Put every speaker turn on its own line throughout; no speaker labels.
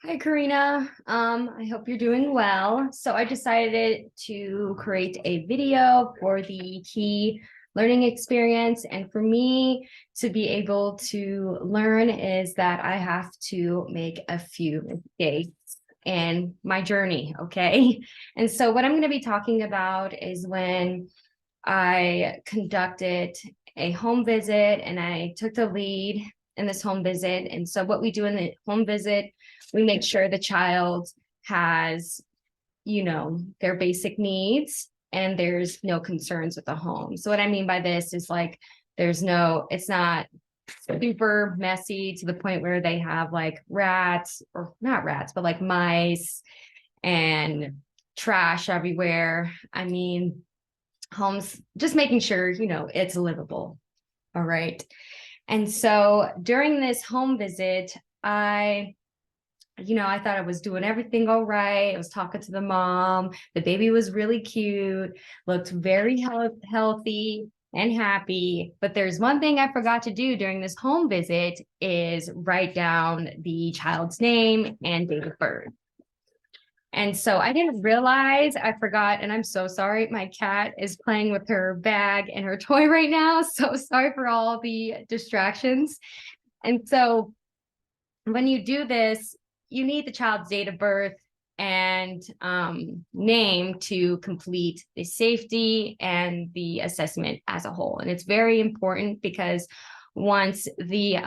Hi, Karina. I hope you're doing well. So I decided to create a video for the key learning experience. And for me to be able to learn is that I have to make a few mistakes in my journey. Okay. And so what I'm going to be talking about is when I conducted a home visit and I took the lead in this home visit. And so what we do in the home visit, we make sure the child has, their basic needs and there's no concerns with the home. So what I mean by this is like it's not super messy to the point where they have like rats, or not rats, but like mice and trash everywhere. I mean, homes, just making sure, it's livable. All right. And so during this home visit, I thought I was doing everything all right. I was talking to the mom. The baby was really cute, looked very healthy and happy. But there's one thing I forgot to do during this home visit is write down the child's name and date of birth. And so I didn't realize I forgot, and I'm so sorry. My cat is playing with her bag and her toy right now. So sorry for all the distractions. And so when you do this, you need the child's date of birth and name to complete the safety and the assessment as a whole. And it's very important because once the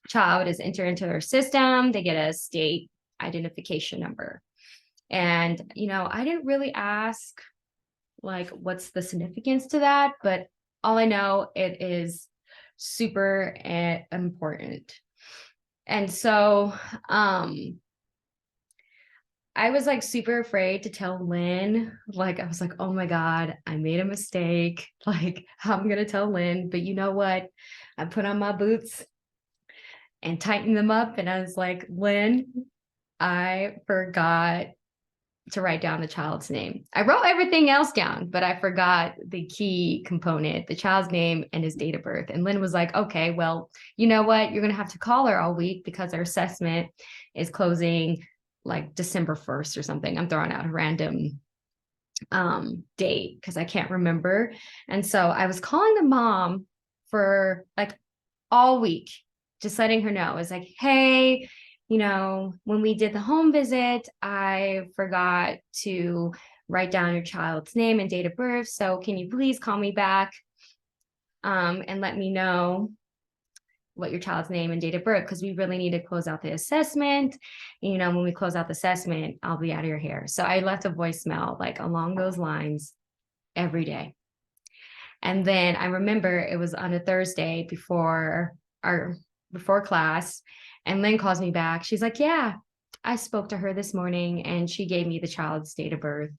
child is entered into their system, they get a state identification number. And, I didn't really ask like what's the significance to that, but all I know it is super important. And so I was like super afraid to tell Lynn. Like I was like, oh my God, I made a mistake. Like I'm gonna tell Lynn. But you know what? I put on my boots and tightened them up and I was like, Lynn, I forgot to write down the child's name. I wrote everything else down, but I forgot the key component, the child's name and his date of birth. And Lynn was like, okay, well, you know what? You're going to have to call her all week because our assessment is closing like December 1st or something. I'm throwing out a random date because I can't remember. And so I was calling the mom for like all week, just letting her know. I was like, hey, when we did the home visit, I forgot to write down your child's name and date of birth. So can you please call me back and let me know what your child's name and date of birth, because we really need to close out the assessment. When we close out the assessment, I'll be out of your hair. So I left a voicemail like along those lines every day. And then I remember it was on a Thursday before class. And Lynn calls me back. She's like, yeah, I spoke to her this morning and she gave me the child's date of birth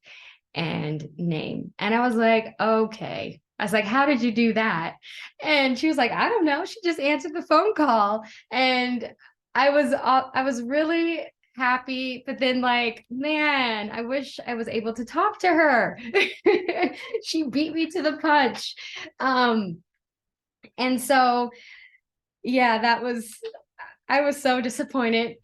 and name. And I was like, okay. I was like, how did you do that? And she was like, I don't know. She just answered the phone call. And I was really happy, but then like, man, I wish I was able to talk to her. She beat me to the punch. And so yeah, I was so disappointed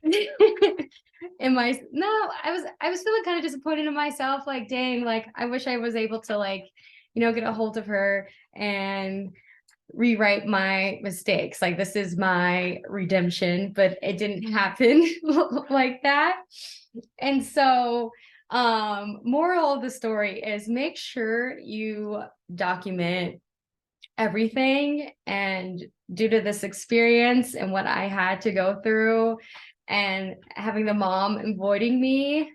in my no, I was feeling kind of disappointed in myself, like dang, like I wish I was able to like, get a hold of her and rewrite my mistakes. Like this is my redemption, but it didn't happen like that. And so moral of the story is make sure you document everything. And due to this experience and what I had to go through and having the mom avoiding me,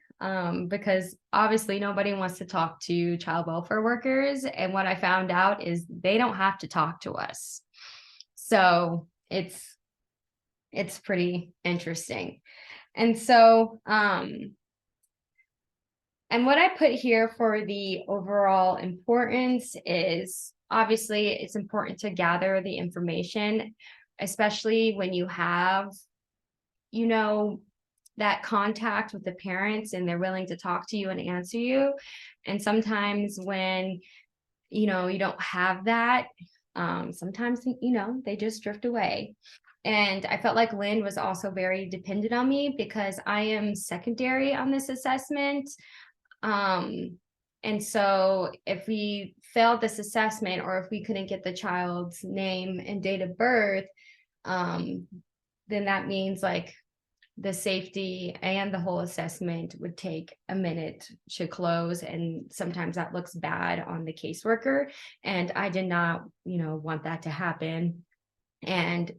because obviously nobody wants to talk to child welfare workers. And what I found out is they don't have to talk to us. So it's pretty interesting. And so, and what I put here for the overall importance is obviously it's important to gather the information, especially when you have, that contact with the parents and they're willing to talk to you and answer you. And sometimes when, you don't have that, Sometimes, they just drift away. And I felt like Lynn was also very dependent on me because I am secondary on this assessment. And so if we failed this assessment, or if we couldn't get the child's name and date of birth, um, then that means like the safety and the whole assessment would take a minute to close. And sometimes that looks bad on the caseworker. And I did not, want that to happen. And,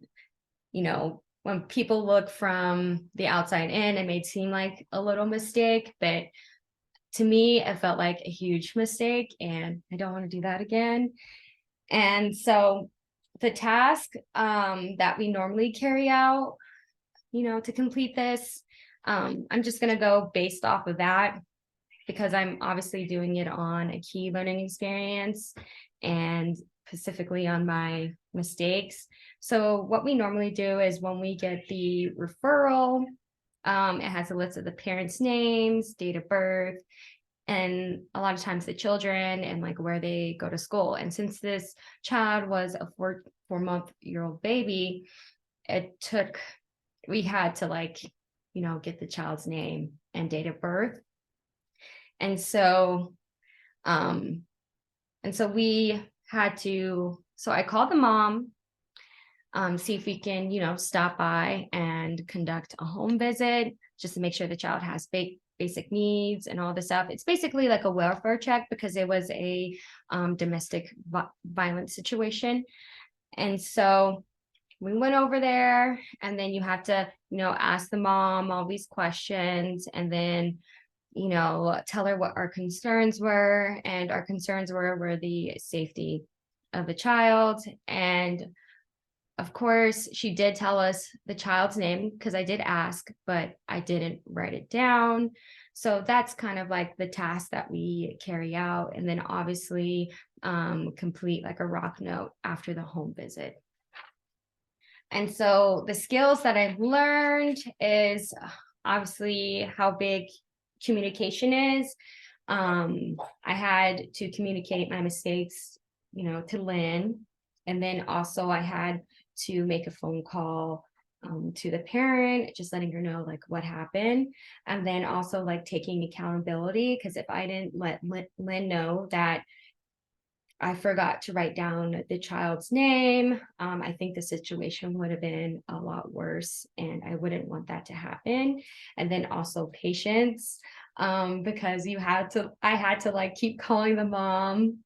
when people look from the outside in, it may seem like a little mistake, but to me, it felt like a huge mistake, and I don't want to do that again. And so the task that we normally carry out, to complete this, I'm just going to go based off of that because I'm obviously doing it on a key learning experience and specifically on my mistakes. So what we normally do is when we get the referral, it has a list of the parents' names, date of birth, and a lot of times the children and like where they go to school. And since this child was a 4-month-old baby, we had to get the child's name and date of birth. And so, we had to, so I called the mom, see if we can, stop by and conduct a home visit just to make sure the child has basic needs and all this stuff. It's basically like a welfare check because it was a domestic violence situation. And so we went over there, and then you have to, ask the mom all these questions, and then, tell her what our concerns were. And our concerns were the safety of the child. And of course, she did tell us the child's name because I did ask, but I didn't write it down. So that's kind of like the task that we carry out. And then obviously complete like a rock note after the home visit. And so the skills that I've learned is obviously how big communication is. I had to communicate my mistakes, to Lynn. And then also I had to make a phone call to the parent, just letting her know like what happened. And then also like taking accountability, because if I didn't let Lynn know that I forgot to write down the child's name, I think the situation would have been a lot worse, and I wouldn't want that to happen. And then also patience, because I had to like keep calling the mom,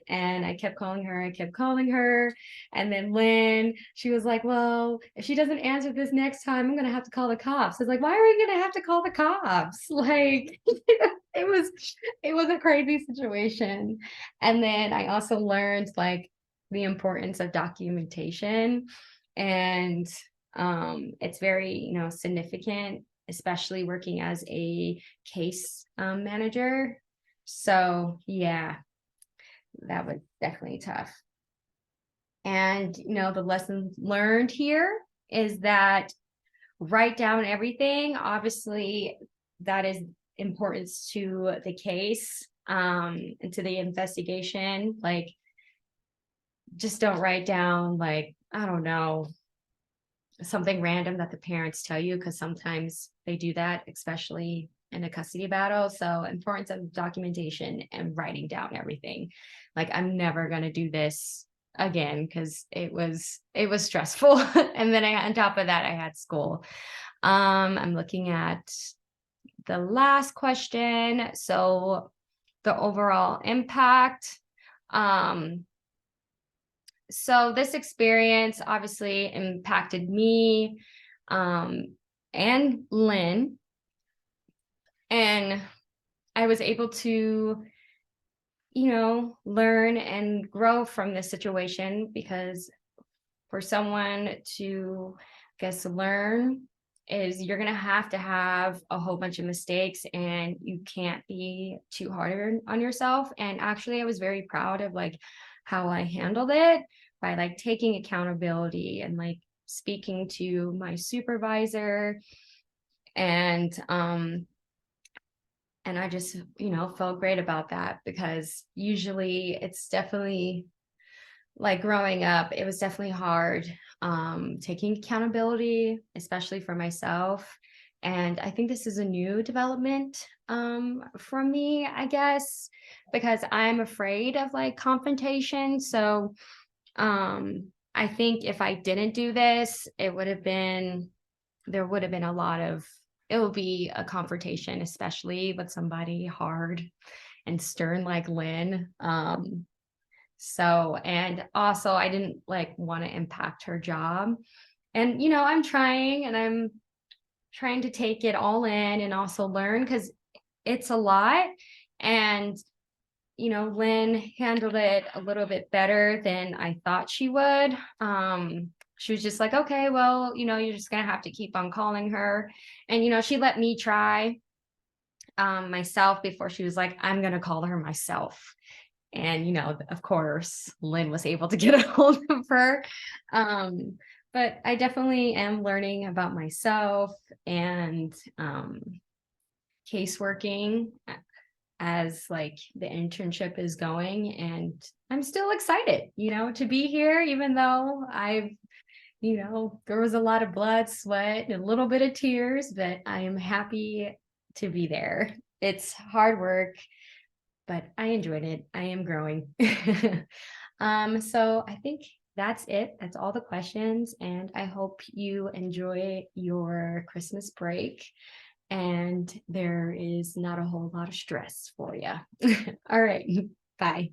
and I kept calling her. And then Lynn, she was like, well, if she doesn't answer this next time, I'm gonna have to call the cops. I was like, why are we gonna have to call the cops? Like it was a crazy situation. And then I also learned like the importance of documentation. And it's very, significant, especially working as a case manager. So yeah, that was definitely tough. And, the lessons learned here is that write down everything. Obviously, that is importance to the case and to the investigation. Like, just don't write down, like, I don't know, something random that the parents tell you, because sometimes they do that, especially in a custody battle. So importance of documentation and writing down everything. Like, I'm never going to do this again because it was stressful. And then on top of that, I had school. I'm looking at the last question. So the overall impact. So this experience obviously impacted me and Lynn. And I was able to, learn and grow from this situation, because for someone to, learn is you're going to have a whole bunch of mistakes, and you can't be too hard on yourself. And actually, I was very proud of like how I handled it by like taking accountability and like speaking to my supervisor. And I just, felt great about that, because usually it's definitely like growing up, it was definitely hard, taking accountability, especially for myself. And I think this is a new development from me, I guess, because I'm afraid of like confrontation. So I think if I didn't do this, there would have been a lot of, it would be a confrontation, especially with somebody hard and stern like Lynn. So, and also I didn't like want to impact her job. And, I'm trying and I'm trying to take it all in and also learn because it's a lot. And, Lynn handled it a little bit better than I thought she would. She was just like, okay, well, you're just going to have to keep on calling her. And, she let me try myself before she was like, I'm going to call her myself. And, of course, Lynn was able to get a hold of her. Um, but I definitely am learning about myself and caseworking as like the internship is going. And I'm still excited, to be here, even though there was a lot of blood, sweat, and a little bit of tears, but I am happy to be there. It's hard work, but I enjoyed it. I am growing. So I think that's it. That's all the questions. And I hope you enjoy your Christmas break and there is not a whole lot of stress for you. All right. Bye.